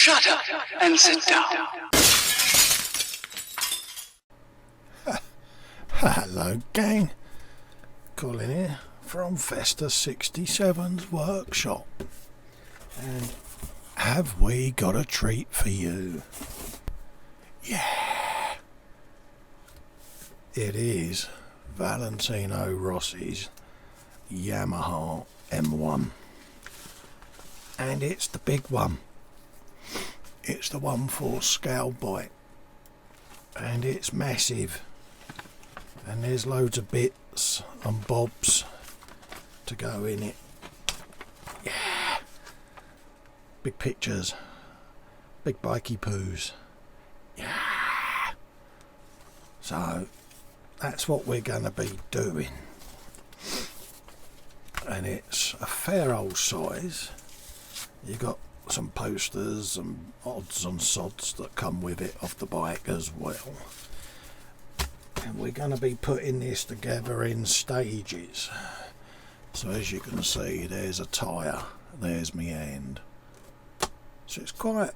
Shut up and sit down. Hello gang, Colin here from Festa 67's workshop, and have we got a treat for you? Yeah, it is Valentino Rossi's Yamaha M1, and it's the big one. It's the one for scale bike, and it's massive. And there's loads of bits and bobs to go in it. Yeah. Big pictures. Big bikey poos. Yeah. So that's what we're going to be doing. And it's a fair old size. You got some posters and odds and sods that come with it off the bike as well. And we're going to be putting this together in stages. So as you can see, there's a tyre, there's my end. So it's quite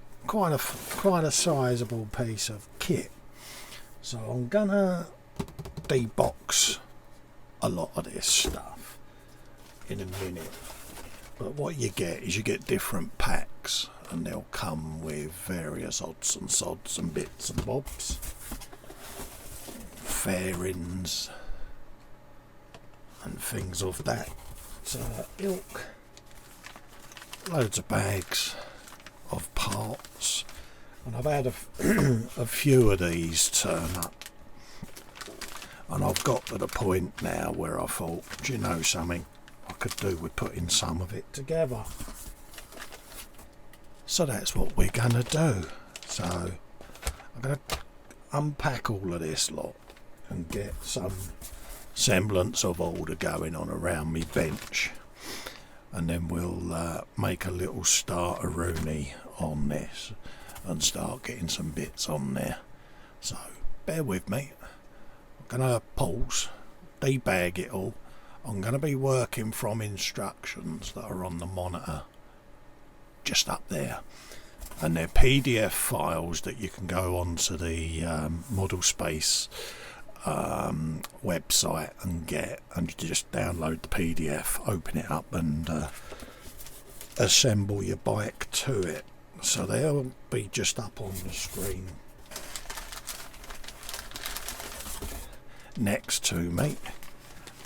a sizable piece of kit. So I'm gonna debox a lot of this stuff in a minute. But what you get is you get different packs, and they'll come with various odds and sods and bits and bobs. Fairings and things of that ilk. Loads of bags of parts, and I've had a few of these turn up, and I've got to the point now where I thought, do you know something, I could do with putting some of it together. So that's what we're gonna do. So I'm gonna unpack all of this lot and get some semblance of order going on around me bench, and then we'll make a little starter-rooney on this and start getting some bits on there. So bear with me. I'm gonna pause, debag it all. I'm gonna be working from instructions that are on the monitor just up there, and they're PDF files that you can go onto the modelspace website and get, and you just download the PDF, open it up, and assemble your bike to it. So they'll be just up on the screen next to me.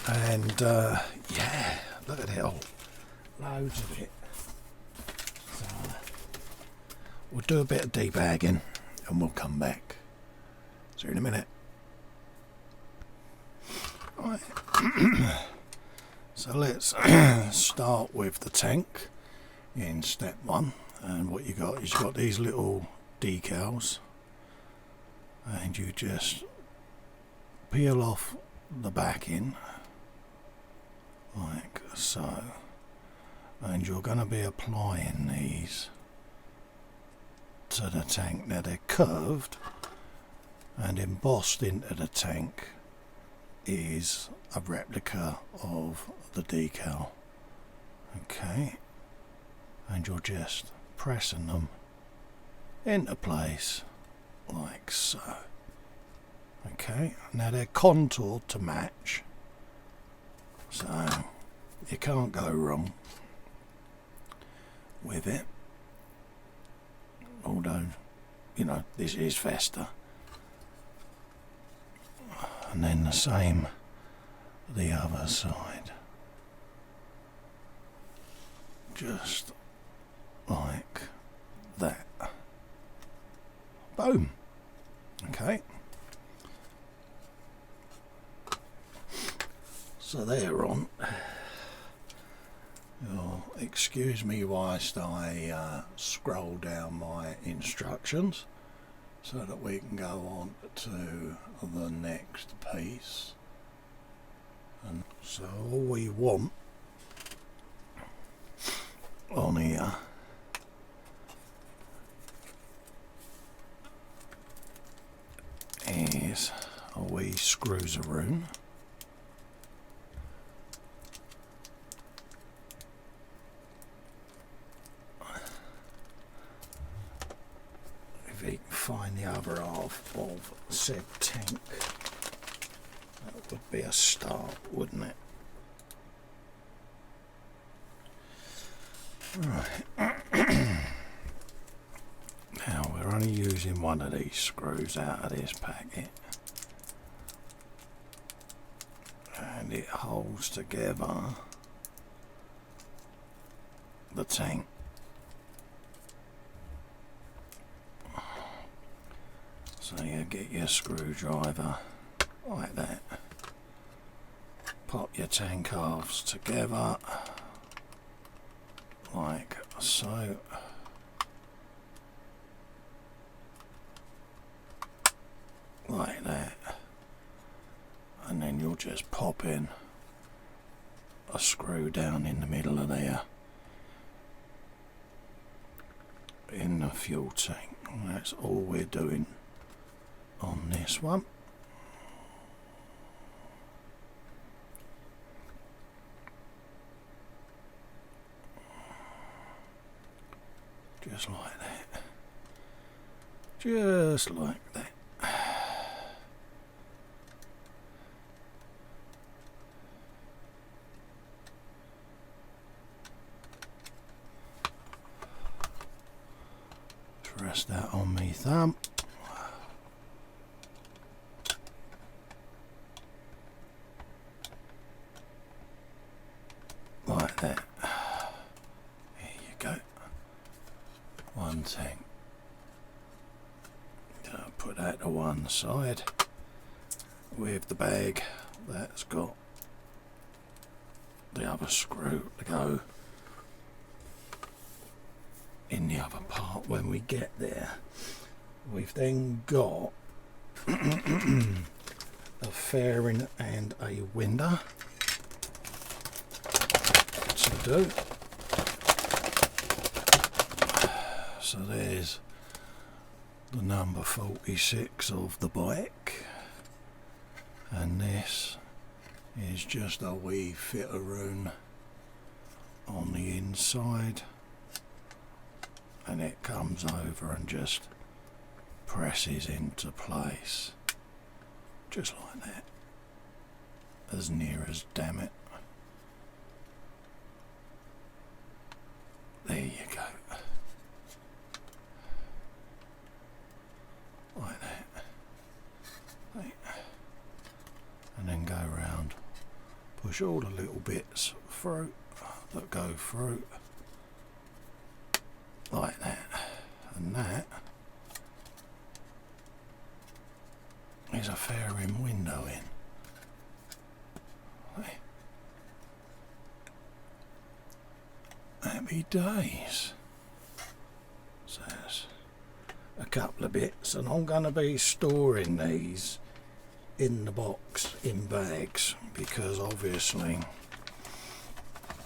And yeah, look at it all, loads of it. So we'll do a bit of debagging and we'll come back. See you in a minute. Right. So let's start with the tank in step one, and what you got is you've got these little decals, and you just peel off the backing like so, and you're going to be applying these to the tank. Now they're curved, and embossed into the tank is a replica of the decal. Okay, and you're just pressing them into place like so. Okay, now they're contoured to match, so you can't go wrong with it, although, you know, this is Festa. And then the same the other side, just like that. Boom. Okay, so they're on. You'll excuse me whilst I scroll down my instructions so that we can go on to the next piece. And so all we want on here is a wee screws-a-roon. other half of said tank. That would be a start, wouldn't it? Right. Now we're only using one of these screws out of this packet, and it holds together the tank. So you get your screwdriver like that, pop your tank halves together like so, like that, and then you'll just pop in a screw down in the middle of there in the fuel tank. And that's all we're doing on this one. Just like that. Just like that. Rest that on me thumb. Like that. There you go. One tank. Put that to one side with the bag that's got the other screw to go in the other part when we get there. We've then got a fairing and a winder to do. So there's the number 46 of the bike, and this is just a wee fitteroo on the inside, and it comes over and just presses into place just like that, as near as damn it. There you go. Like that. Right. And then go round, push all the little bits through that go through like that, and that is a fairing window in. Right. Happy days. So that's a couple of bits, and I'm going to be storing these in the box in bags, because obviously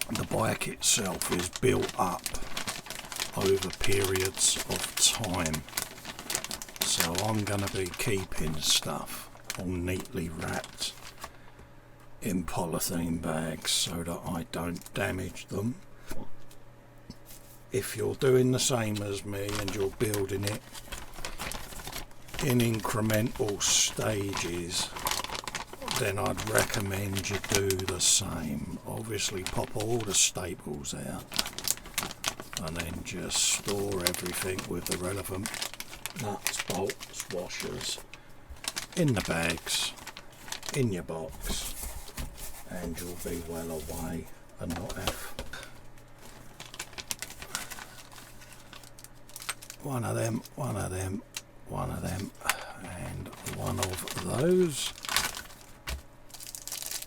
the bike itself is built up over periods of time, so I'm going to be keeping stuff all neatly wrapped in polythene bags so that I don't damage them. If you're doing the same as me and you're building it in incremental stages, then I'd recommend you do the same. Obviously pop all the staples out and then just store everything with the relevant nuts, bolts, washers in the bags, in your box, and you'll be well away and not have one of them, one of them, one of them, and one of those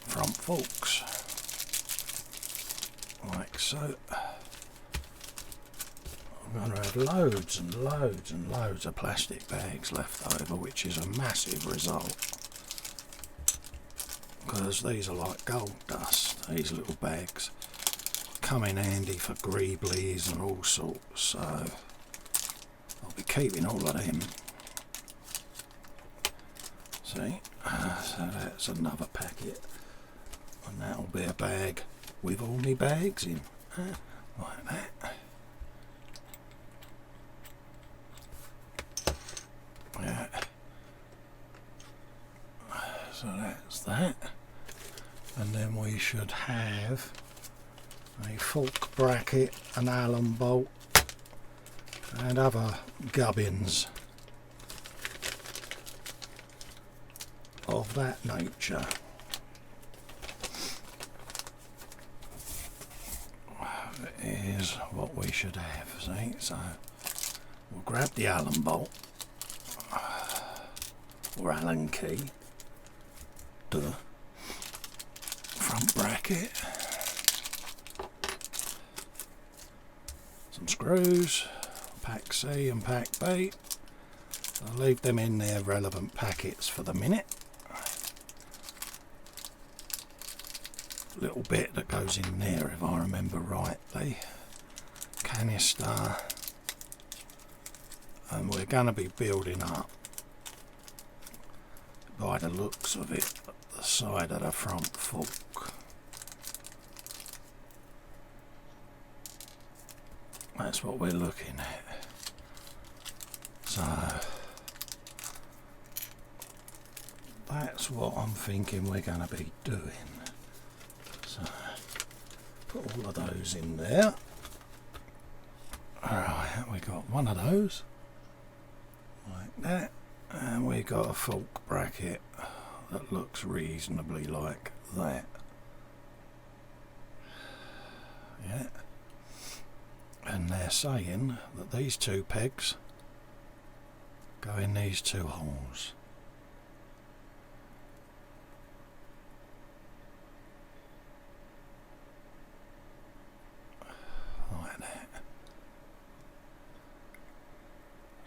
front forks, like so. I'm going to have loads and loads and loads of plastic bags left over, which is a massive result, because these are like gold dust. These little bags come in handy for greeblies and all sorts, so I'll be keeping all of them. See, so that's another packet, and that'll be a bag with all my bags in, like that. Yeah, So that's that. And then we should have a fork bracket, an Allen bolt and other gubbins of that nature. Is what we should have, see? So we'll grab the Allen bolt or Allen key, the front bracket, some screws, pack C and pack B. I'll leave them in their relevant packets for the minute. Little bit that goes in there, if I remember rightly, canister, and we're going to be building up, by the looks of it, the side of the front fork. That's what we're looking at. So that's what I'm thinking we're going to be doing. So put all of those in there. Alright, we got one of those like that, and we got a fork bracket that looks reasonably like that. Yeah, and they're saying that these two pegs go in these two holes.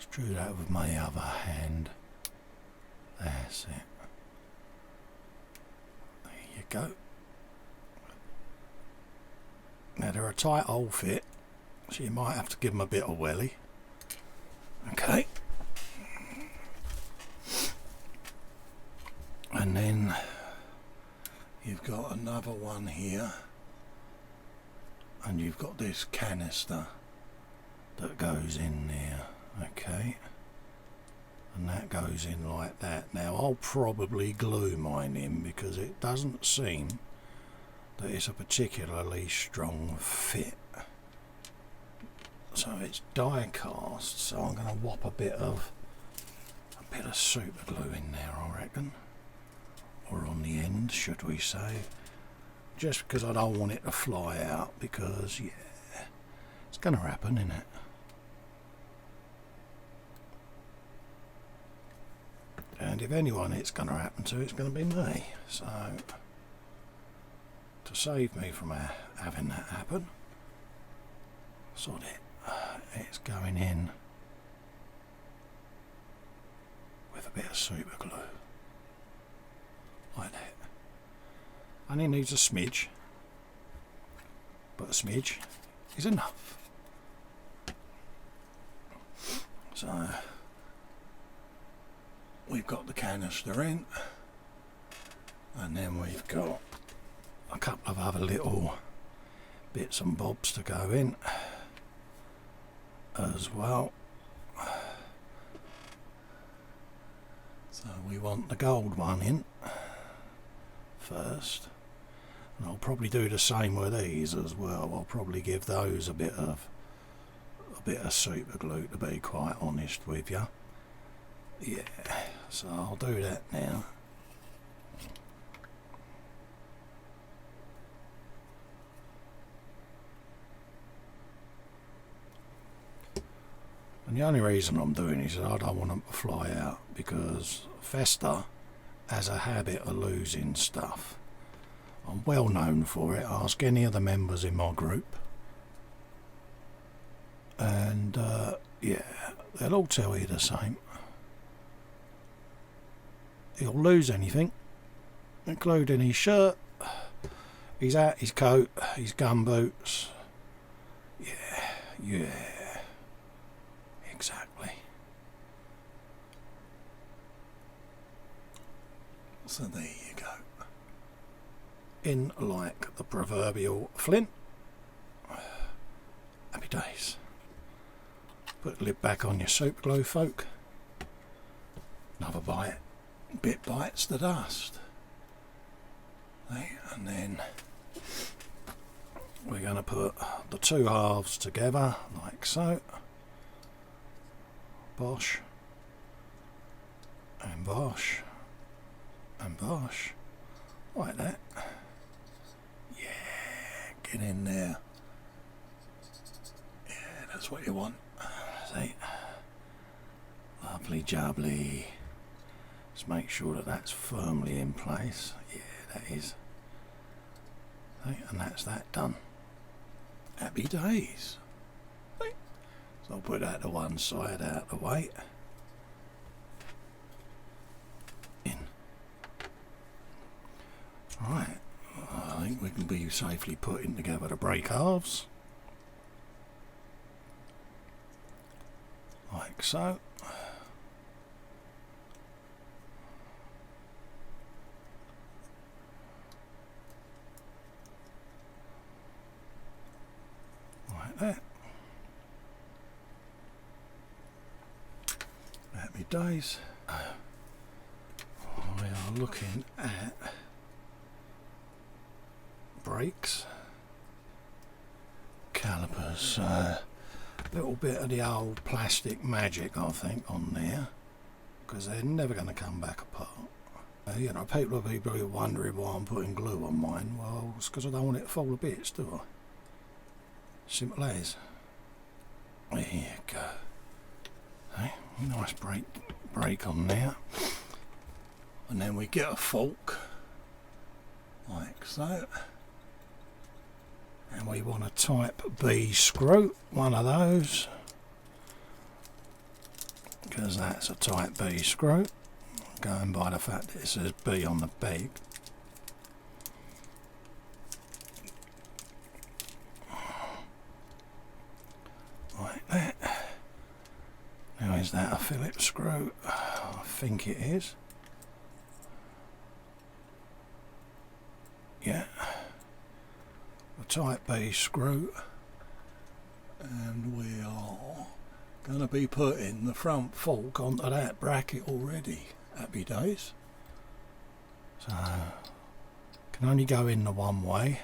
Drew that with my other hand. That's it. There you go. Now they're a tight old fit, so you might have to give them a bit of welly. Okay. And then you've got another one here, and you've got this canister that goes in there. Okay, and that goes in like that. Now I'll probably glue mine in because it doesn't seem that it's a particularly strong fit. So it's die cast, so I'm going to whop a bit of super glue in there, I reckon, or on the end, should we say, just because I don't want it to fly out, because yeah, it's going to happen, isn't it? And if anyone it's going to happen to, it's going to be me. So, to save me from having that happen, sod it, it's going in with a bit of super glue. Like that. And it needs a smidge, but a smidge is enough. So, we've got the canister in, and then we've got a couple of other little bits and bobs to go in as well. So we want the gold one in first, and I'll probably do the same with these as well. I'll probably give those a bit of super glue, to be quite honest with you. Yeah, so I'll do that now. And the only reason I'm doing it is I don't want them to fly out, because Festa has a habit of losing stuff. I'm well known for it. Ask any of the members in my group, and yeah, they'll all tell you the same. He'll lose anything, including his shirt, his hat, his coat, his gum boots. Yeah, exactly. So there you go. In like the proverbial flint. Happy days. Put the lid back on your super glue, folk. Another bite. bit bites the dust. And then we're going to put the two halves together like so. Bosh and bosh and bosh, like that. Yeah, get in there. Yeah, that's what you want. See, lovely jubbly. Just make sure that that's firmly in place. Yeah, that is. See, and that's that done. Happy days. See? So I'll put that to one side out of the way. In. Right, I think we can be safely putting together the brake halves. Like so. Like that. Happy days. We are looking at brakes, calipers, a little bit of the old plastic magic I think on there, because they're never going to come back apart. You know, people will be probably wondering why I'm putting glue on mine. Well, it's because I don't want it to fall to bits, do I? Simple as. There you go. Hey, nice brake on there. And then we get a fork, like so. And we want a type B screw, one of those, because that's a type B screw, going by the fact that it says B on the bag. Like that. Now, is that a Phillips screw? I think it is. Yeah. A type B screw. And we are going to be putting the front fork onto that bracket already. Happy days. So, can only go in the one way.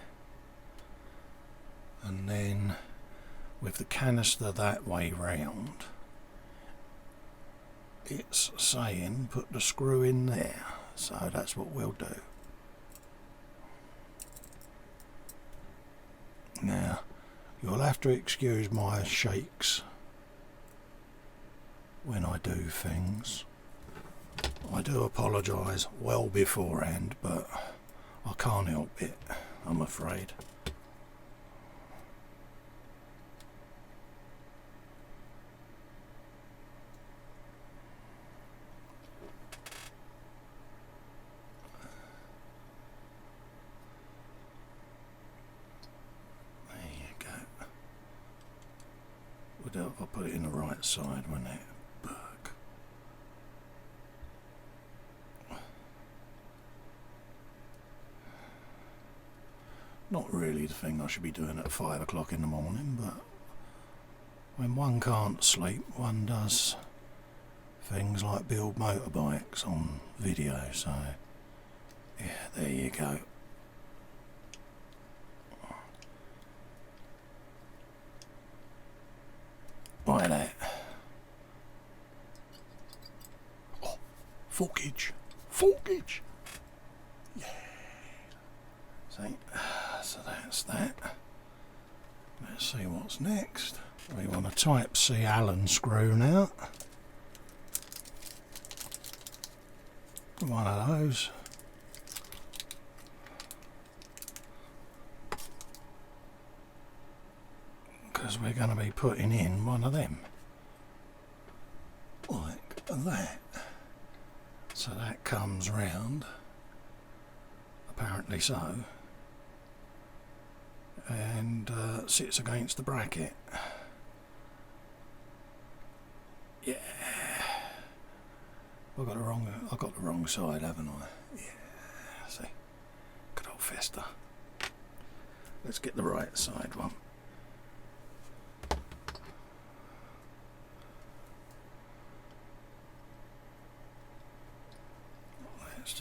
And then with the canister that way round, it's saying put the screw in there, so that's what we'll do. Now, you'll have to excuse my shakes when I do things. I do apologise well beforehand, but I can't help it, I'm afraid. If I put it in the right side, won't it? Berg. Not really the thing I should be doing at 5 o'clock in the morning, but when one can't sleep, one does things like build motorbikes on video, so yeah, there you go. Like that. Oh, forkage. Forkage. Yeah. See, so that's that. Let's see what's next. We want a type C Allen screw now. One of those. Because we're going to be putting in one of them like that, so that comes round, apparently so, and sits against the bracket. Yeah, I've got the wrong side, haven't I? Yeah, see, good old fester. Let's get the right side one.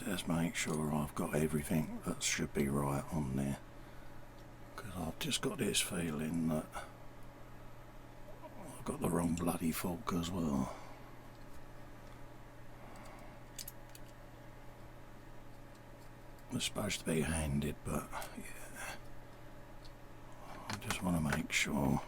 Just make sure I've got everything that should be right on there, because I've just got this feeling that I've got the wrong bloody fork as well. It's supposed to be handed, but yeah, I just want to make sure.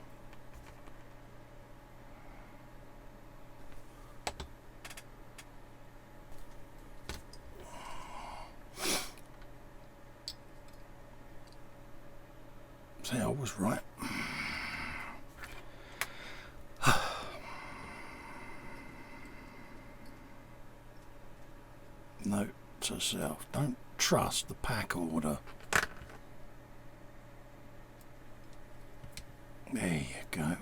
See, I was right. Note to self, don't trust the pack order. There you go.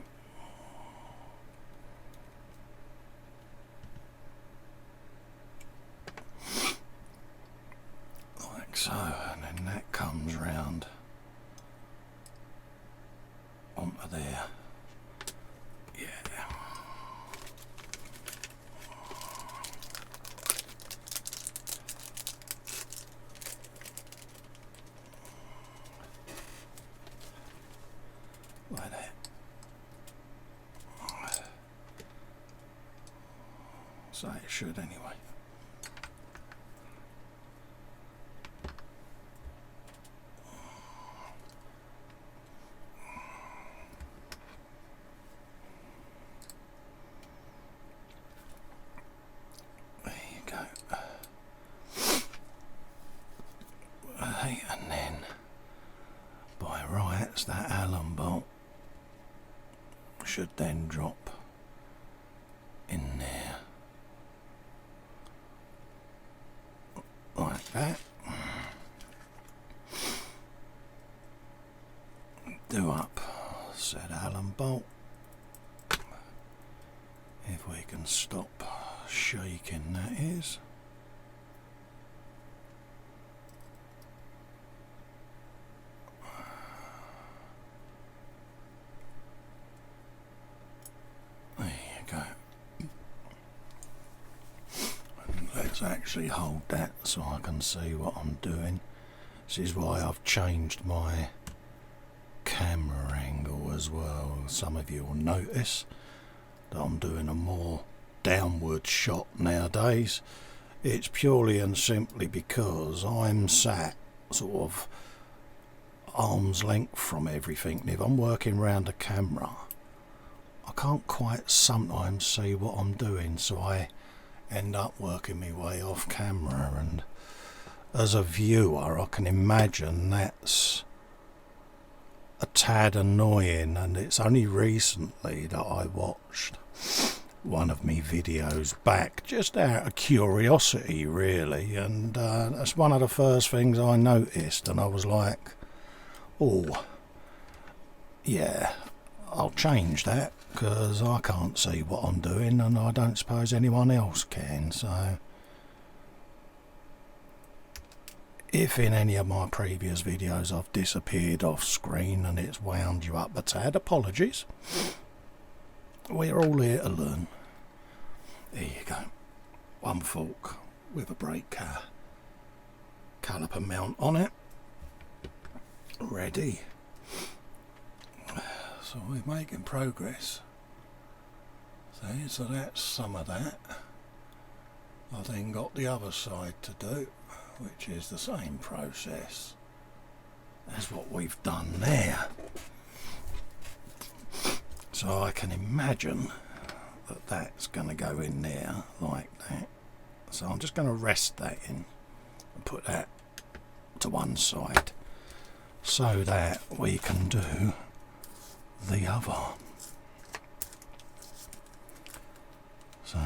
Like so, and then that comes round onto there. Yeah. Like that. So it should anyway. And then by rights that Allen bolt should then drop in there like that. Do up said Allen bolt. If we can stop shaking, that is. Actually hold that so I can see what I'm doing. This is why I've changed my camera angle as well. Some of you will notice that I'm doing a more downward shot nowadays. It's purely and simply because I'm sat sort of arm's length from everything, and if I'm working around the camera I can't quite sometimes see what I'm doing, so I end up working my way off camera, and as a viewer I can imagine that's a tad annoying. And it's only recently that I watched one of me videos back just out of curiosity really, and that's one of the first things I noticed, and I was like, oh yeah, I'll change that, because I can't see what I'm doing, and I don't suppose anyone else can. So if in any of my previous videos I've disappeared off screen and it's wound you up a tad, apologies. We're all here to learn. There you go. One fork with a brake caliper mount on it. Ready. So we're making progress. So that's some of that. I've then got the other side to do, which is the same process as what we've done there. So I can imagine that that's going to go in there like that. So I'm just going to rest that in and put that to one side so that we can do the other. So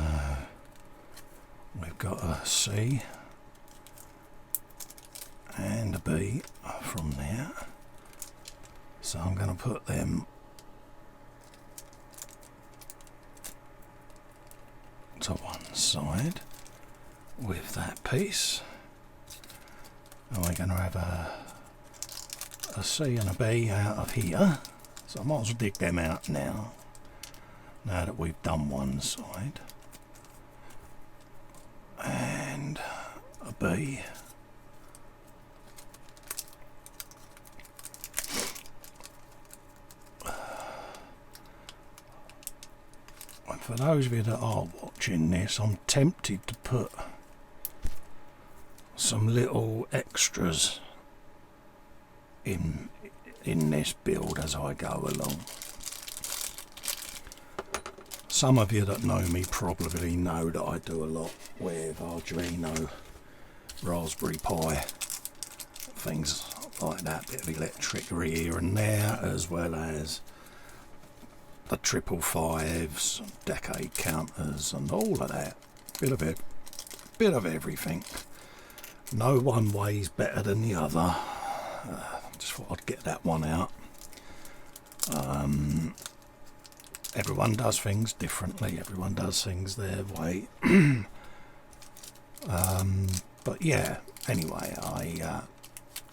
we've got a C and a B from there, so I'm going to put them to one side with that piece, and we're going to have a C and a B out of here. So I might as well dig them out now that we've done one side. And a be. And for those of you that are watching this, I'm tempted to put some little extras in this build as I go along. Some of you that know me probably know that I do a lot with Arduino, Raspberry Pi, things like that, bit of electricity here and there, as well as the 555s, decade counters and all of that. Bit of everything. No one way's better than the other. Just thought I'd get that one out. Everyone does things differently. Everyone does things their way. But yeah, anyway,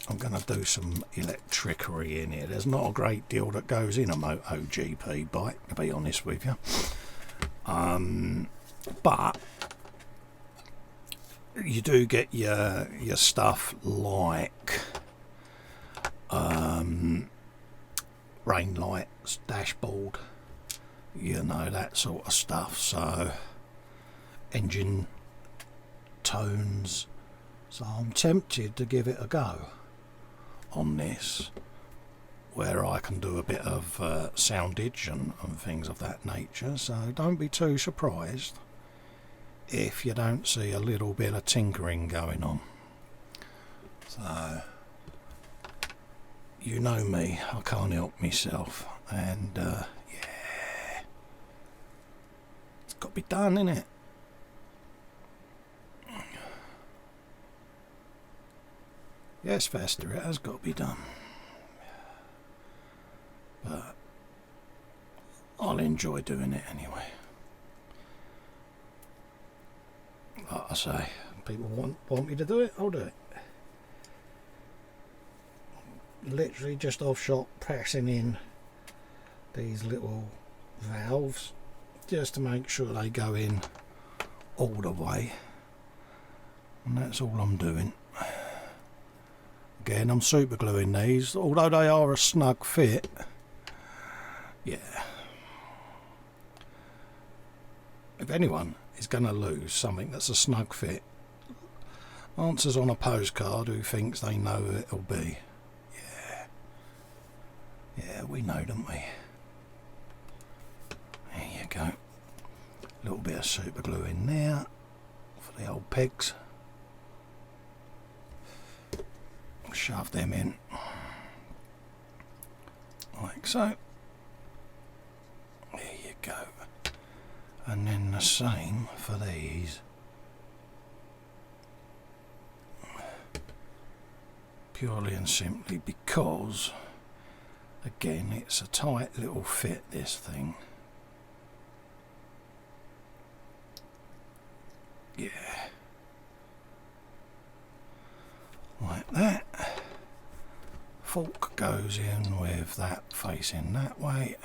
I'm going to do some electricity in here. There's not a great deal that goes in a MotoGP bike, to be honest with you. But you do get your stuff like rain lights, dashboard, you know, that sort of stuff. So engine tones. So I'm tempted to give it a go on this, where I can do a bit of soundage and things of that nature. So don't be too surprised if you don't see a little bit of tinkering going on. So you know me, I can't help myself, and yeah, it's got to be done, innit? Yes, faster, it has got to be done. But I'll enjoy doing it anyway. Like I say, people want me to do it, I'll do it. Literally just off shot pressing in these little valves just to make sure they go in all the way, and that's all I'm doing. Again, I'm super gluing these, although they are a snug fit. Yeah, if anyone is going to lose something that's a snug fit, answers on a postcard who thinks they know who it'll be. Yeah, we know, don't we? There you go. A little bit of super glue in there for the old pegs. Shove them in like so. There you go. And then the same for these. Purely and simply because, again, it's a tight little fit, this thing. Yeah. Like that. Fork goes in with that facing that way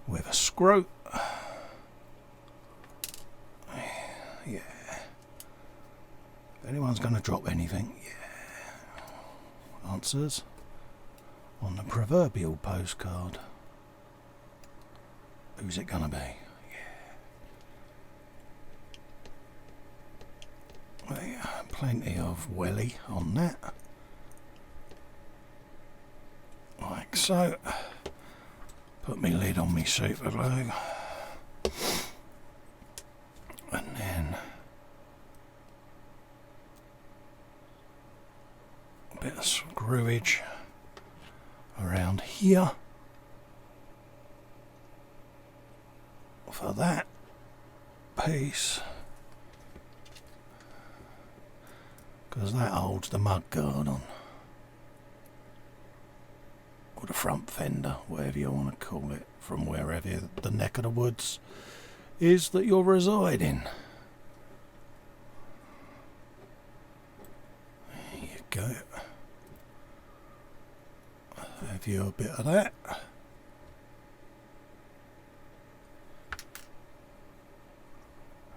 with a screw. Yeah. If anyone's going to drop anything, yeah. Answers on the proverbial postcard. Who's it going to be? Yeah. Plenty of welly on that. Like so. Put my lid on my super glue. And then a bit of screwage around here for that piece, because that holds the mud guard on, or the front fender, whatever you want to call it, from wherever the neck of the woods is that you're residing. There you go. Have you a bit of that.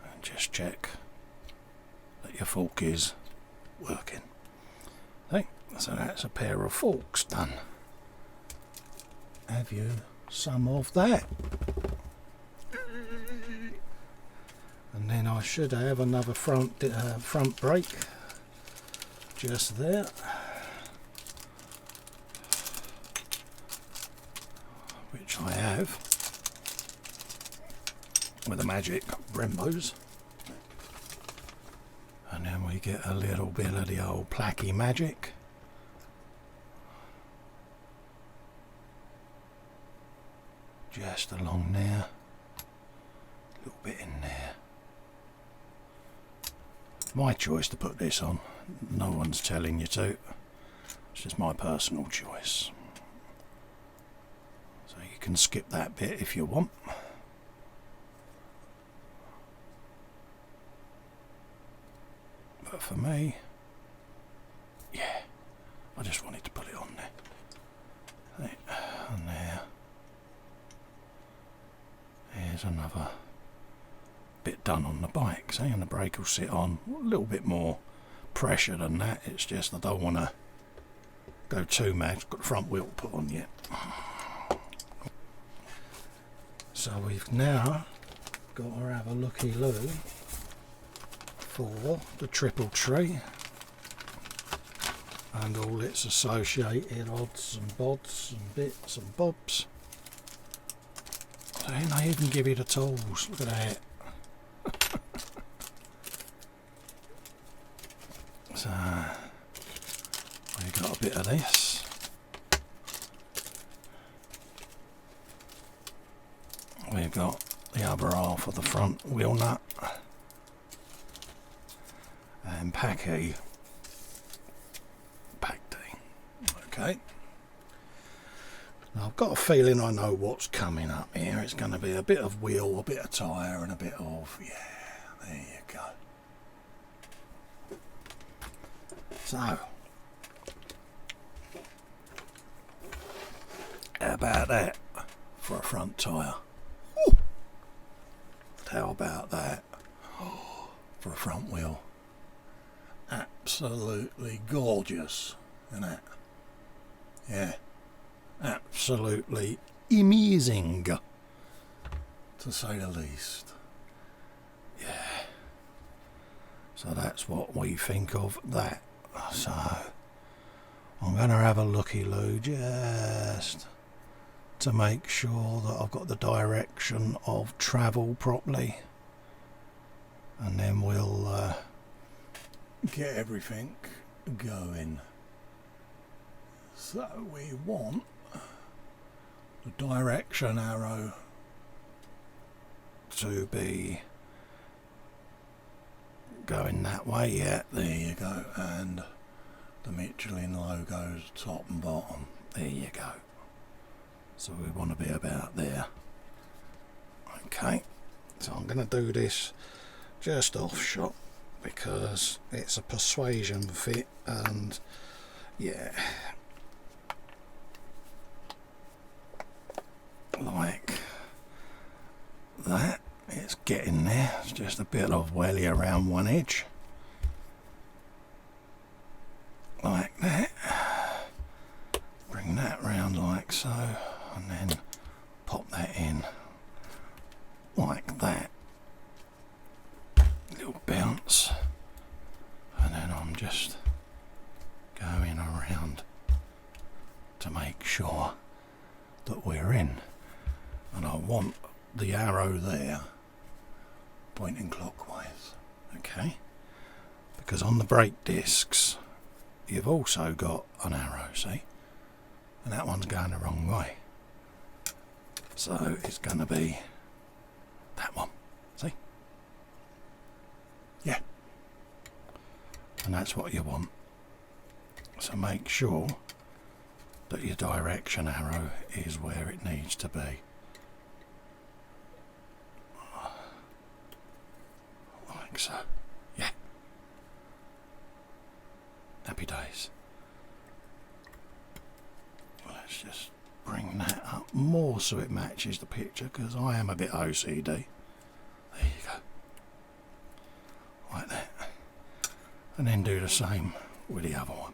And just check that that your fork is working. Okay, so that's a pair of forks done. Have you some of that? And then I should have another front brake just there, which I have with the magic Brembos. And then we get a little bit of the old placky magic. Just along there, a little bit in there. My choice to put this on, no one's telling you to, it's just my personal choice. So you can skip that bit if you want. But for me, yeah, I just wanted to put it on there. And there. Here's another bit done on the bike, see, and the brake will sit on a little bit more pressure than that. It's just I don't want to go too mad. Got the front wheel put on yet. So we've now got to have a looky-loo for the triple tree and all its associated odds and bods and bits and bobs. So they even give you the tools, look at that. So we've got a bit of this. We've got the other half of the front wheel nut and pack D. Okay. Now I've got a feeling I know what's coming up here. It's going to be a bit of wheel, a bit of tyre and a bit of, yeah, there you go. So, how about that for a front tyre? How about that for a front wheel? Absolutely gorgeous, isn't it? Yeah, absolutely amazing, to say the least. Yeah, so that's what we think of that. So I'm going to have a looky-loo just to make sure that I've got the direction of travel properly, and then we'll get everything going. So we want the direction arrow to be going that way. Yeah, there you go. And the Michelin logos top and bottom. There you go. So we want to be about there. Okay, so I'm going to do this just off shot because it's a persuasion fit, and yeah, like that. It's getting there. It's just a bit of welly around one edge, like that. Bring that round like so, and then pop that in like that. Little bounce, and then I'm just going around to make sure that we're in. And I want the arrow there pointing clockwise, okay? Because on the brake discs you've also got an arrow, see? And that one's going the wrong way. So it's going to be that one, see? Yeah. And that's what you want. So make sure that your direction arrow is where it needs to be. Like so. Yeah. Happy days. Let's just bring that up more so it matches the picture, because I am a bit OCD. There you go. Like that. and then do the same with the other one.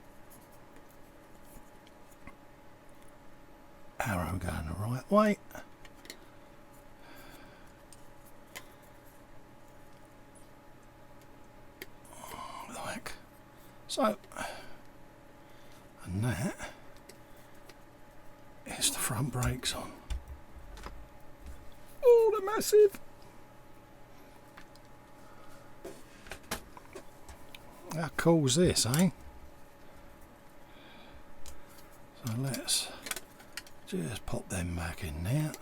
Arrow going the right way. Like so. And that is the front brakes on. Oh, they're massive. How cool is this, eh? So let's just pop them back in there.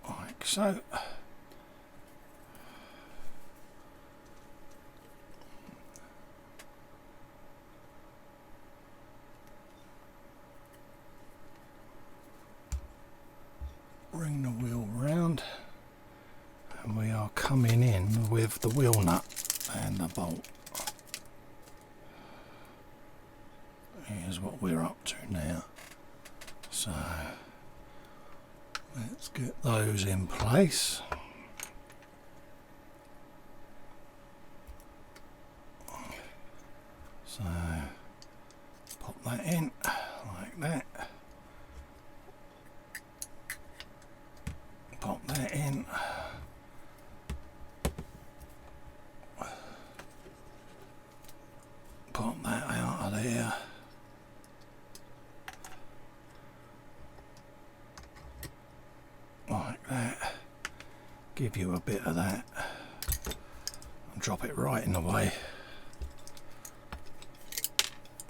Like so. Bring the wheel round, and we are coming in with the wheel nut and the bolt. Here's what we're up to now. So let's get those in place. So pop that in like that. Pop that in. Pop that out of there. Like that. Give you a bit of that. And drop it right in the way.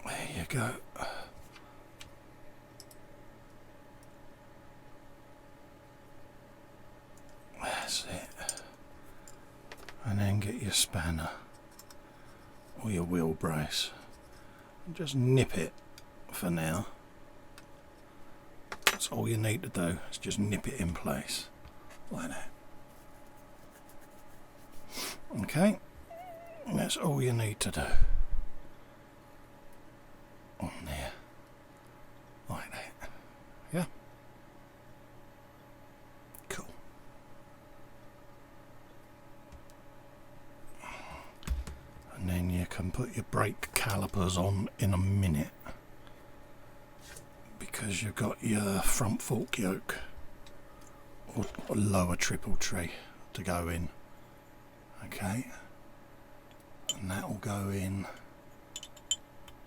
There you go. That's it. And then get your spanner or your wheel brace and just nip it for now. That's all you need to do, is just nip it in place like that. Okay, and that's all you need to do. On there, like that. Yeah. Cool. And then you can put your brake calipers on in a minute, because you've got your front fork yoke or lower triple tree to go in. Okay, and that will go in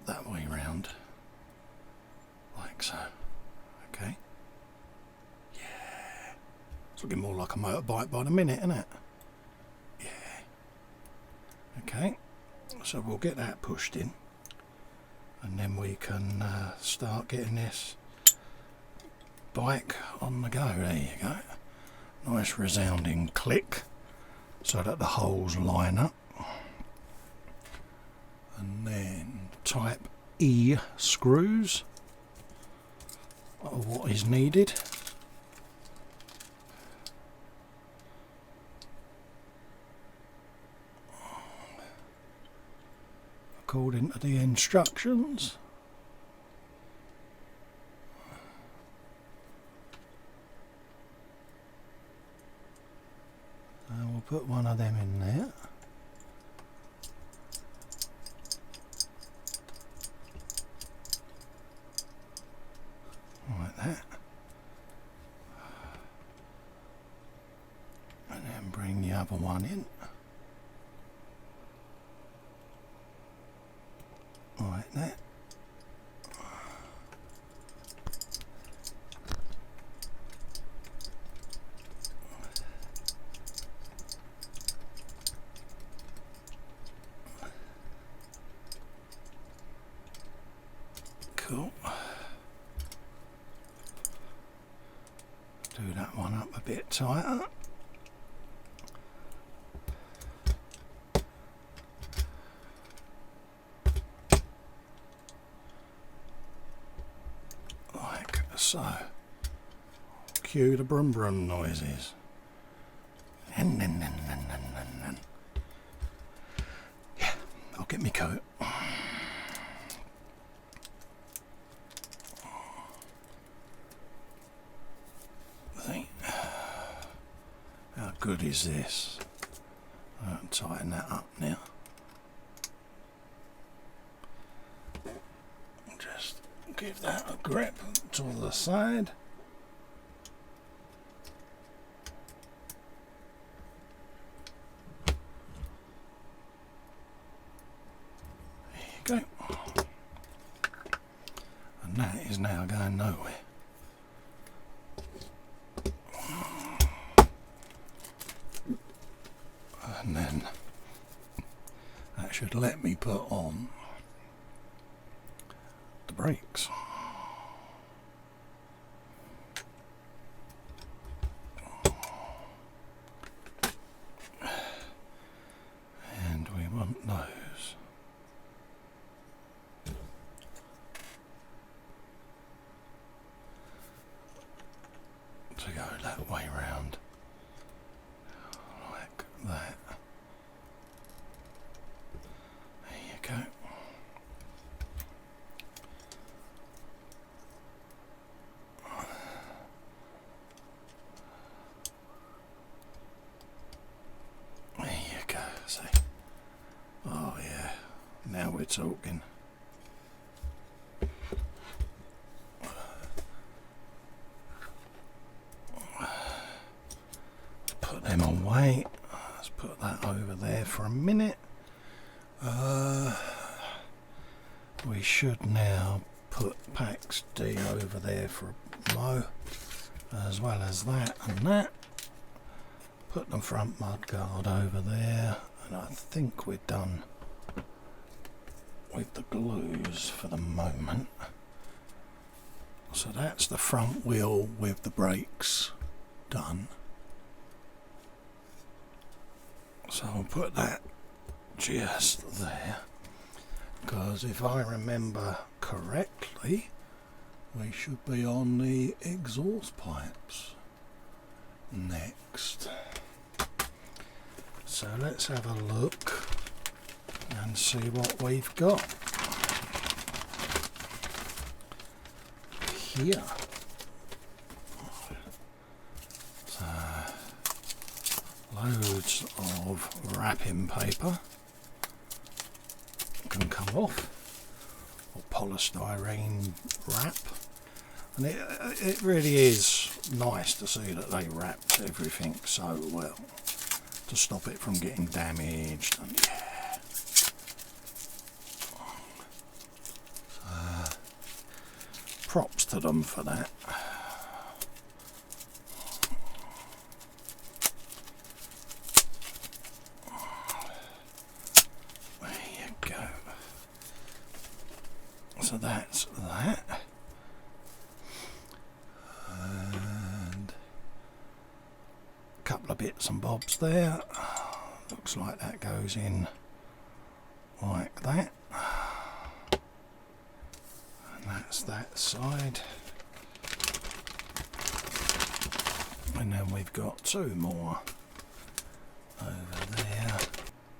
that way round, like so. Okay, yeah, it's looking more like a motorbike by the minute, isn't it? Yeah. Okay, so we'll get that pushed in, and then we can start getting this bike on the go. There you go. Nice resounding click so that the holes line up. And then type E screws are what is needed. According to the instructions. So we'll put one of them in there. Like that. And then bring the other one in. Like that. Cool. Do that one up a bit tighter. Like so. Cue the brum brum noises. Yeah, I'll get my coat. good is this? I'll tighten that up now. Just give that a grip to the side. There you go. And that is now going nowhere. And then that should let me put on the brakes. And we want those to go that way round, like that. There you go. There you go, see. Oh yeah, now we're talking. Put them away. Let's put that over there for a minute. We should now put Pax D over there for a mow, as well as that and that. Put the front mudguard over there, and I think we're done with the glues for the moment. So that's the front wheel with the brakes done. So I'll put that just there, because if I remember correctly, we should be on the exhaust pipes next. So let's have a look and see what we've got here. So loads of wrapping paper can come off, or polystyrene wrap, and it really is nice to see that they wrapped everything so well to stop it from getting damaged. And yeah, props to them for that. So that's that, and a couple of bits and bobs there. Looks like that goes in like that, and that's that side. And then we've got two more over there,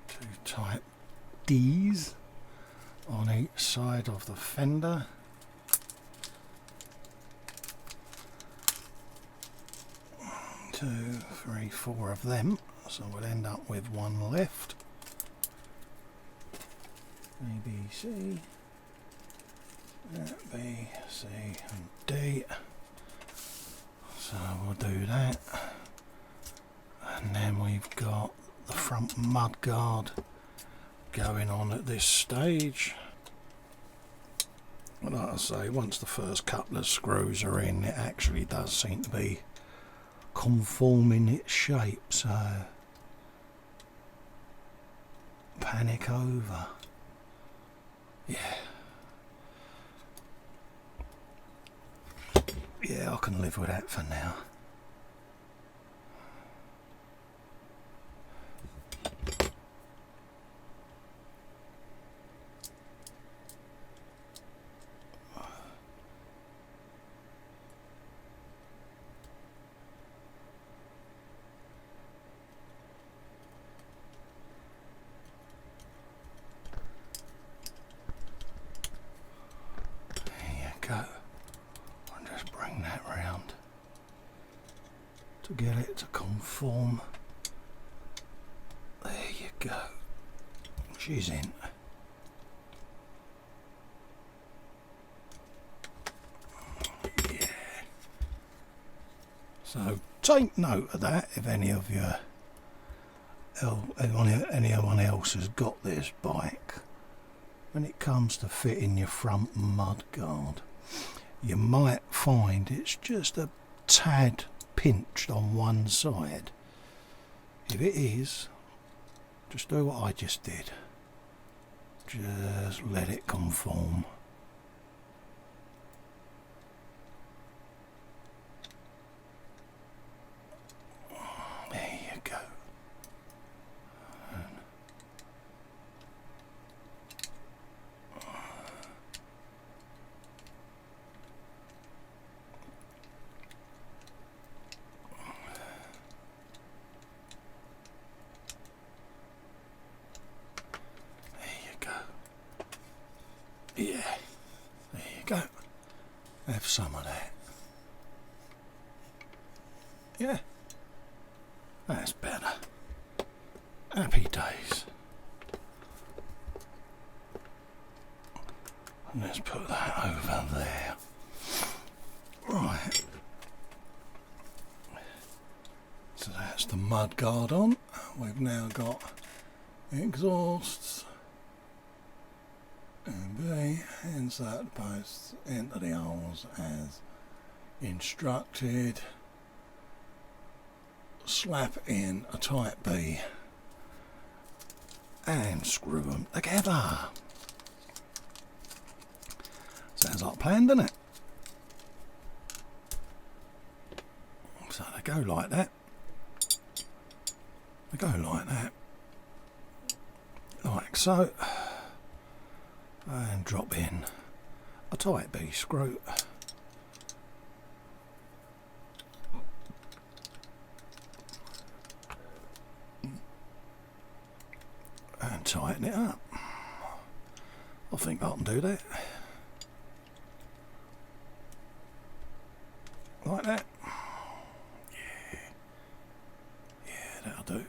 two type D's on each side of the fender. Two, three, four of them, so we'll end up with one left. A, B, C, B, C and D. So we'll do that, and then we've got the front mudguard going on at this stage. And like I say, once the first couple of screws are in, it actually does seem to be conforming its shape, so panic over. Yeah, I can live with that for now. Get it to conform. go. She's in. Yeah. So take note of that if anyone else has got this bike. When it comes to fitting your front mudguard, you might find it's just a tad pinched on one side. If it is, just do what I just did. Just let it conform. There you go. Yeah, there you go. Have some of that. Yeah, that's better. Happy days. Let's put that over there. Right. So that's the mudguard on. We've now got exhausts. And B, insert posts into the holes as instructed. Slap in a type B and screw them together. Sounds like a plan, doesn't it? So they go like that. They go like that. Like so. And drop in a type B screw. And tighten it up. I think I can do that. Like that. Yeah. Yeah, that'll do.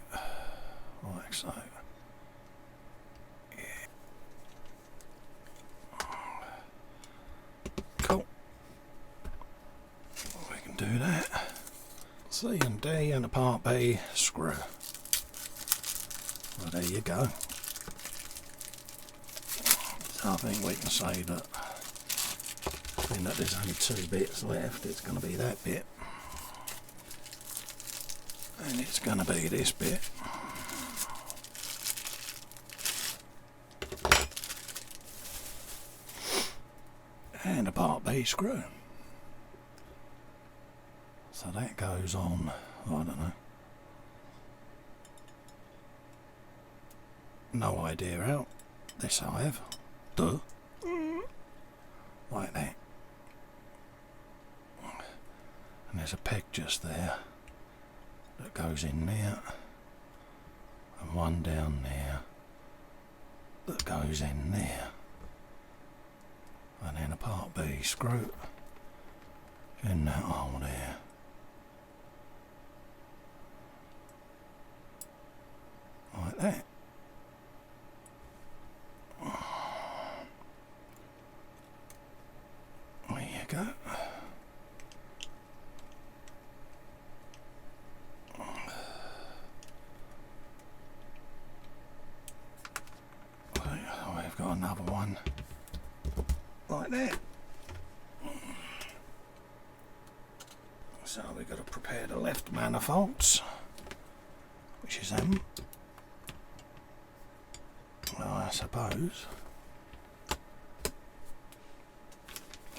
Like so. Do that. C and D and a part B screw. Well, there you go. So I think we can say that, being that there's only 2 bits left, it's going to be that bit. And it's going to be this bit. And a part B screw. So that goes on, I don't know. No idea how. This I have. Duh. Like that. And there's a peg just there that goes in there. And one down there that goes in there. And then a part B screw in that hole there. Like that. There you go. I've got another one like that. So we've got to prepare the left manifolds, which is them. Well, I suppose.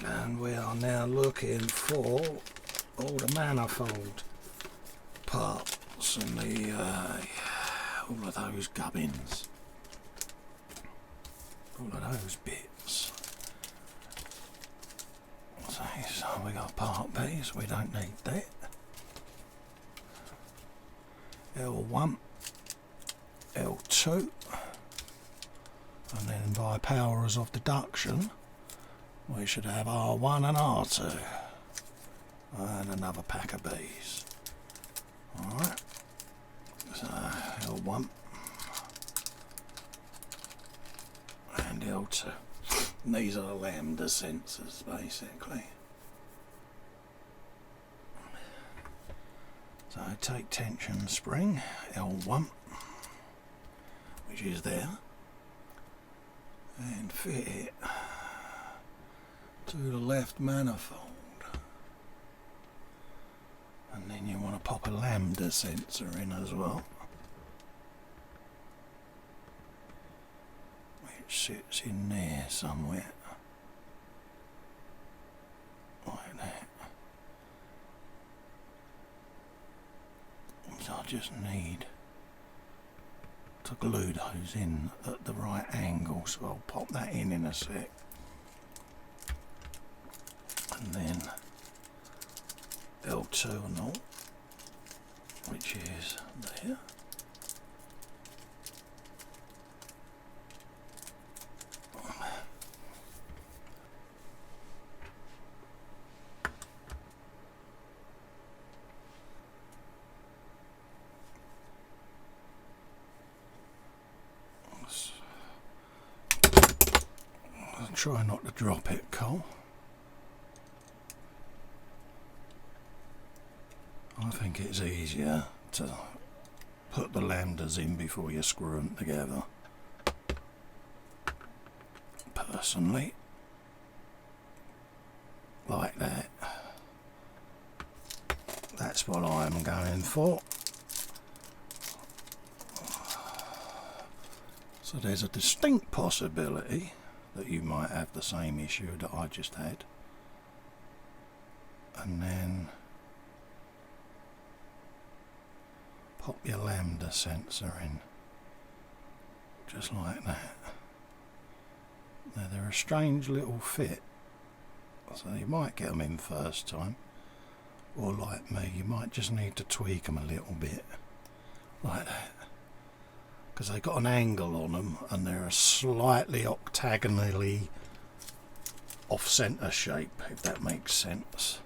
And we are now looking for all the manifold parts and the all of those gubbins, all of those bits. So we got part B's, we don't need that. L1, L2. And then by powers of deduction, we should have R1 and R2. And another pack of B's. Alright. So L1. L2. And these are lambda sensors basically. So I take tension spring L1, which is there, and fit it to the left manifold. And then you want to pop a lambda sensor in as well, which sits in there somewhere, like that. So I just need to glue those in at the right angle, so I'll pop that in a sec. And then L2 and all, which is there. I'll try not to drop it, Cole. I think it's easier to put the lambdas in before you screw them together, personally, like that. That's what I'm going for. So there's a distinct possibility that you might have the same issue that I just had, and then pop your lambda sensor in, just like that. Now they're a strange little fit, so you might get them in first time, or like me, you might just need to tweak them a little bit, like that, because they got an angle on them and they're a slightly octagonally off-centre shape, if that makes sense.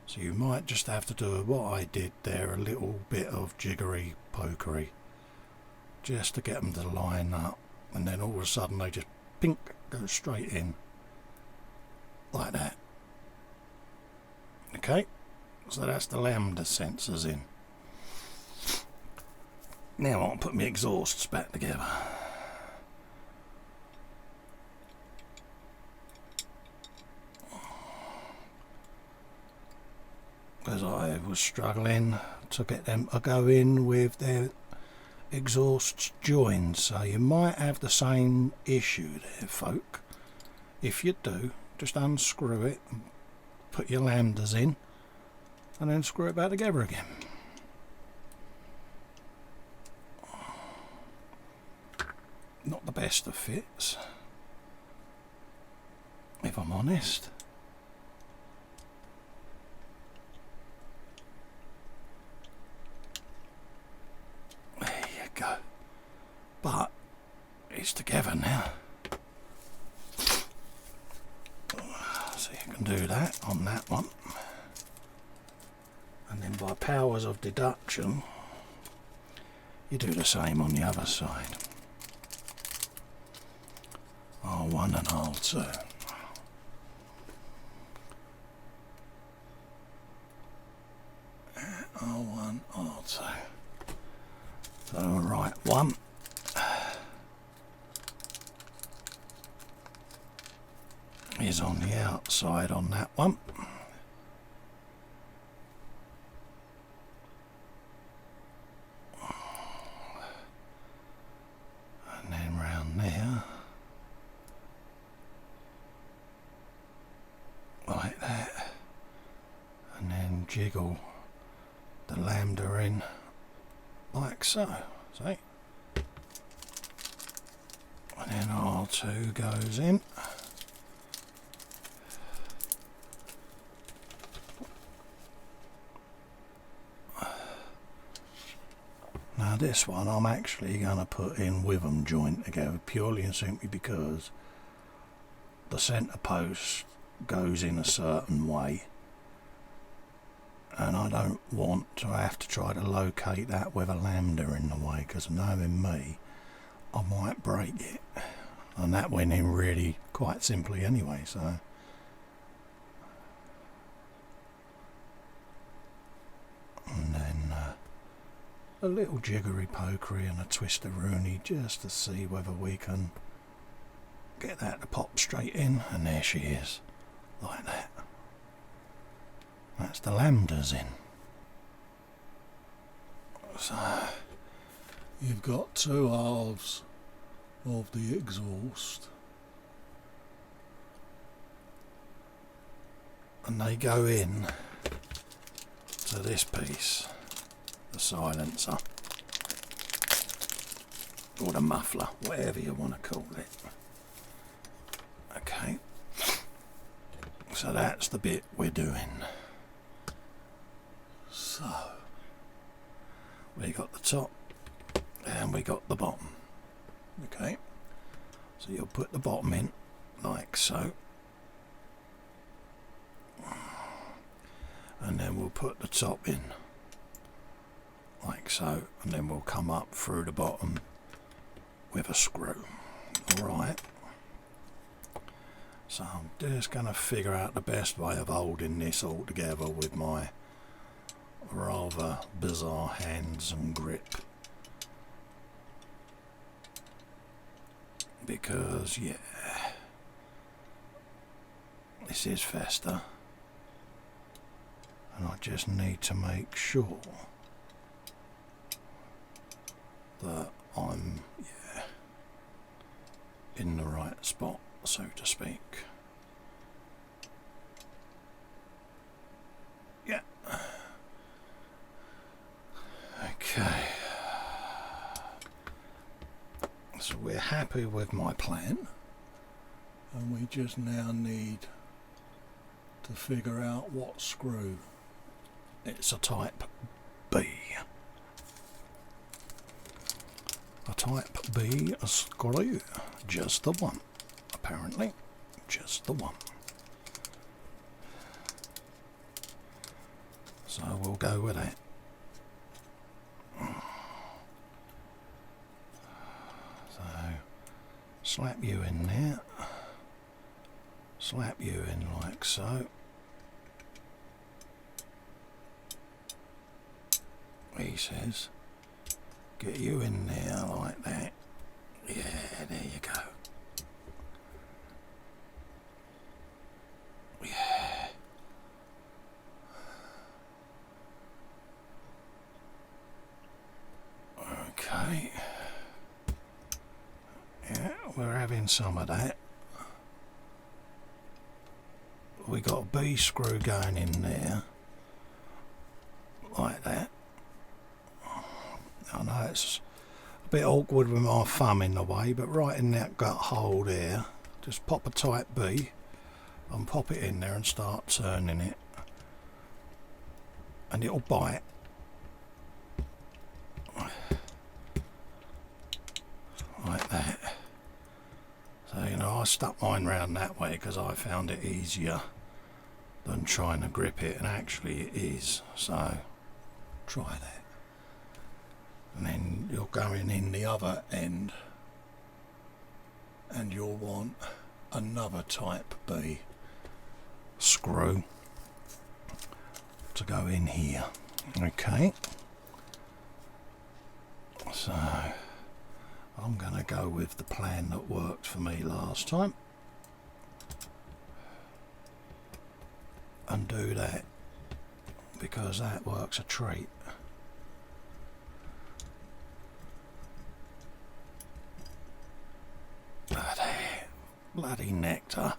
So you might just have to do what I did there, a little bit of jiggery pokery, just to get them to line up, and then all of a sudden they just pink, go straight in, like that. Okay, so that's the lambda sensors in. Now I'll put my exhausts back together. Because I was struggling to get them to go in with their exhausts joined, so you might have the same issue there, folk. If you do, just unscrew it and put your lambdas in and then screw it back together again. Not the best of fits, if I'm honest. Go, but it's together now, so you can do that on that one, and then by powers of deduction you do the same on the other side. R1 and R2. R1, R2. So right one is on the outside on that one, and then round there, like that, and then jiggle the lambda in like so, see? And then R2 goes in. Now this one I'm actually going to put in with them joined together, purely and simply because the centre post goes in a certain way, and I don't want to have to try to locate that with a lambda in the way, because knowing me, I might break it. And that went in really quite simply anyway, so. And then a little jiggery pokery and a twister-rooney just to see whether we can get that to pop straight in, and there she is, like that. That's the lambdas in. So you've got two halves of the exhaust, and they go in to this piece, the silencer, or the muffler, whatever you want to call it. Okay, so that's the bit we're doing. So we got the top and we got the bottom. Okay, so you'll put the bottom in like so, and then we'll put the top in like so, and then we'll come up through the bottom with a screw. Alright, so I'm just going to figure out the best way of holding this all together with my rather bizarre hands and grip, because yeah, this is fester, and I just need to make sure that I'm in the right spot, so to speak. Yeah. Okay. So we're happy with my plan, and we just now need to figure out what screw. It's a type B. A type B screw. Just the one, apparently. Just the one. So we'll go with that. So slap you in there. Slap you in like so. He says, get you in there like that. Yeah, there you go. Yeah. Okay. Yeah, we're having some of that. We got a B screw going in there. Like that. I know it's a bit awkward with my thumb in the way, but right in that gut hole there, just pop a type B and pop it in there and start turning it, and it'll bite. Like that. So, you know, I stuck mine round that way because I found it easier than trying to grip it, and actually it is, so try that. And then you're going in the other end, and you'll want another type B screw to go in here. Okay, so I'm going to go with the plan that worked for me last time and do that, because that works a treat. Bloody nectar.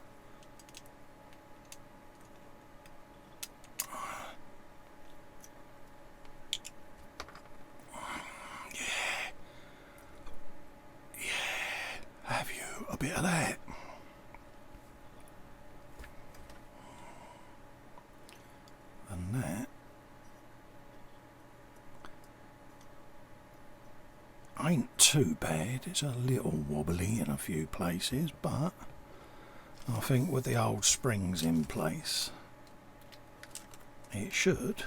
Yeah. Have you a bit of that? And that ain't too bad. It's a little wobbly in a few places, but I think with the old springs in place, it should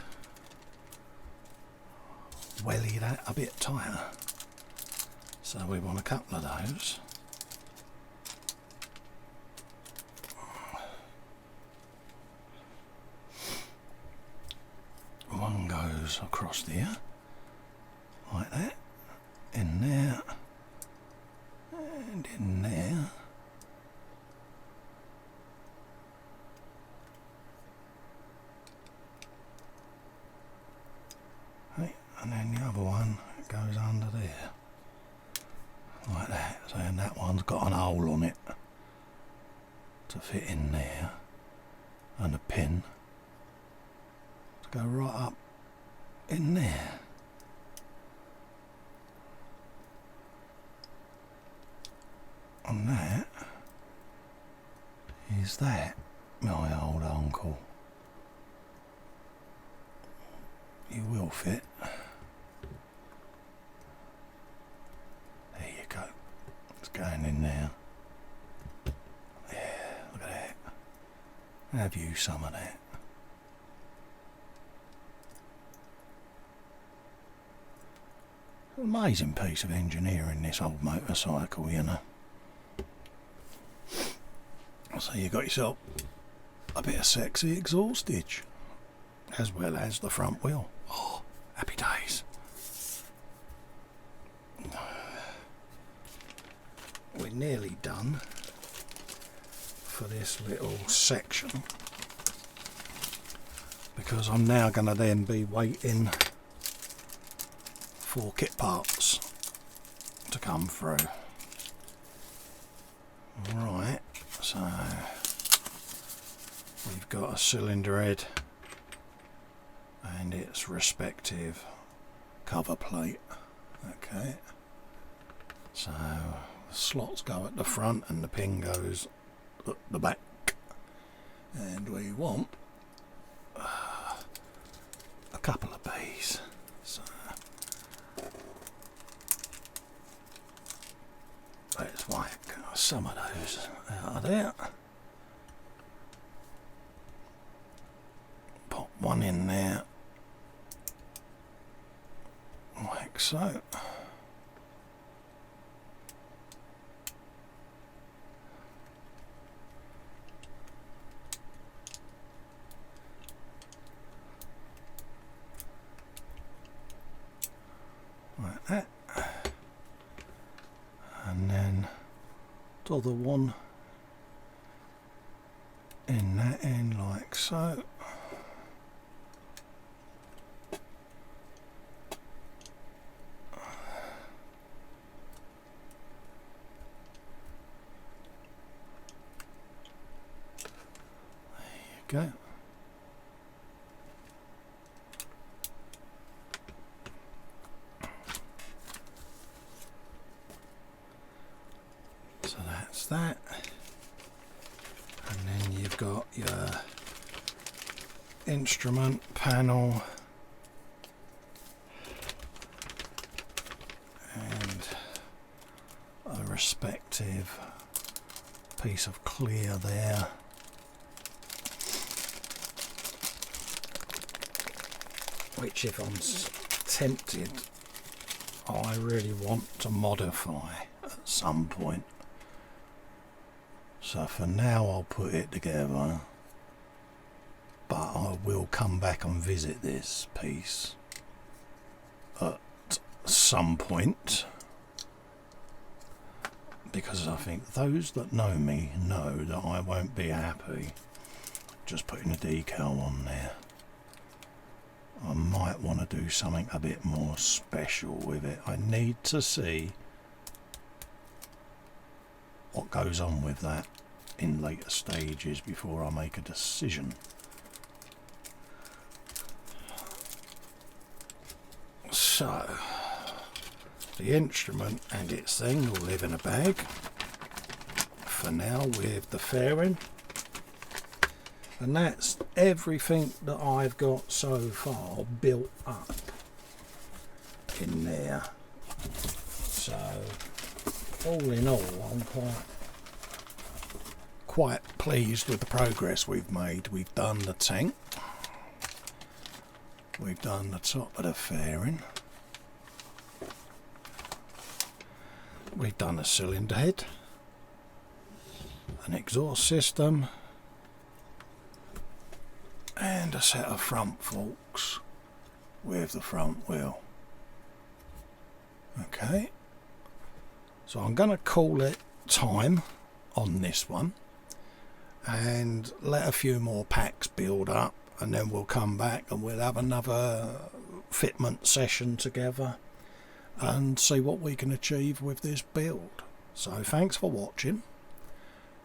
welly that a bit tighter. So we want a couple of those. goes across here, like that, in there, and in there. Right, and then the other one goes under there, like that. So and that one's got an hole on it to fit in there, and a pin to go right up in there. And that is that, my old uncle. You will fit. There you go. It's going in there. Yeah, look at that. Have you some of that? Amazing piece of engineering, this old motorcycle, you know. So you got yourself a bit of sexy exhaustage, as well as the front wheel. Oh, happy days. We're nearly done for this little section, because I'm now going to then be waiting for kit parts to come through. Right, so we've got a cylinder head and its respective cover plate. Okay, so the slots go at the front and the pin goes at the back, and we want a couple of these. So let's whack some of those out of there. Pop one in there, like so. Like that. And then the other one in that end, like so. There you go. So that's that, and then you've got your instrument panel and a respective piece of clear there. Which, if I'm tempted, I really want to modify at some point. So for now I'll put it together, but I will come back and visit this piece at some point, because I think those that know me know that I won't be happy just putting a decal on there. I might want to do something a bit more special with it. I need to see what goes on with that in later stages before I make a decision. So the instrument and its thing will live in a bag for now with the fairing, and that's everything that I've got so far built up in there. So all in all, I'm quite pleased with the progress we've made. We've done the tank, we've done the top of the fairing, we've done a cylinder head, an exhaust system, and a set of front forks with the front wheel. Okay, so I'm going to call it time on this one and let a few more packs build up, and then we'll come back and we'll have another fitment session together and see what we can achieve with this build. So thanks for watching,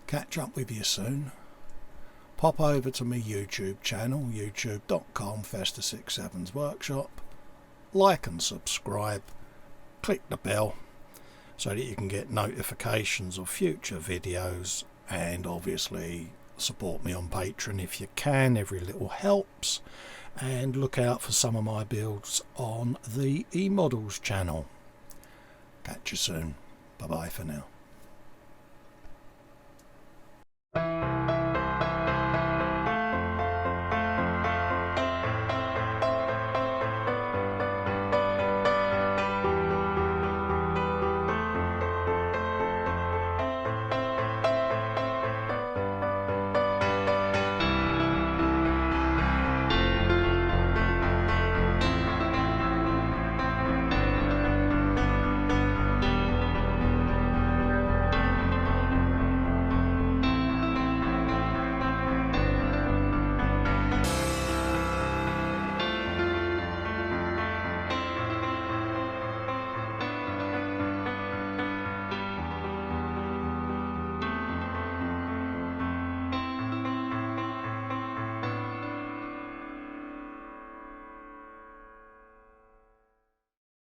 catch up with you soon. Pop over to my YouTube channel, youtube.com/Festa67's Workshop, like and subscribe, click the bell so that you can get notifications of future videos, and obviously support me on Patreon if you can, every little helps, and look out for some of my builds on the eModels channel. Catch you soon, bye bye for now.